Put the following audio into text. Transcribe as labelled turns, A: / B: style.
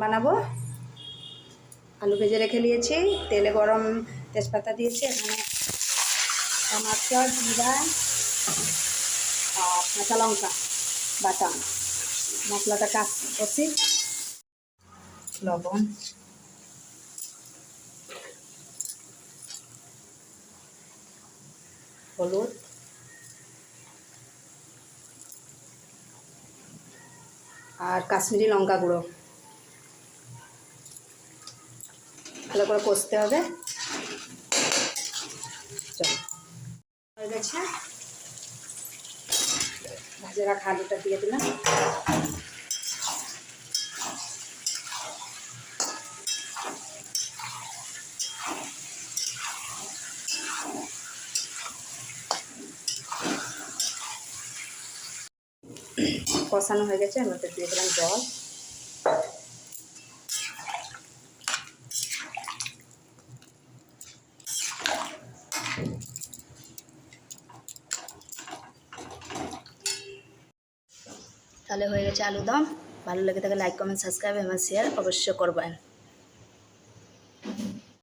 A: বানাবো। আলু ভেজে রেখে দিয়েছি, তেলে গরম তেজপাতা দিয়েছি, এখানে টমাটো, জিরা আর কাঁচা লঙ্কা বাটা, মশলাটা কষি, লবণ, হলুদ, আর কাশ্মীরি লঙ্কা গুঁড়ো ভালো করে কষতে হবে। হয়ে গেছে, ভেজে রাখা আলুটা দিয়ে দিলাম। কষানো হয়ে গেছে, আমি দিয়ে দিলাম জল। তাহলে হয়ে গেছে আলু দম। ভালো লেগে থাকে লাইক, কমেন্ট, সাবস্ক্রাইব এবং শেয়ার অবশ্যই করবেন।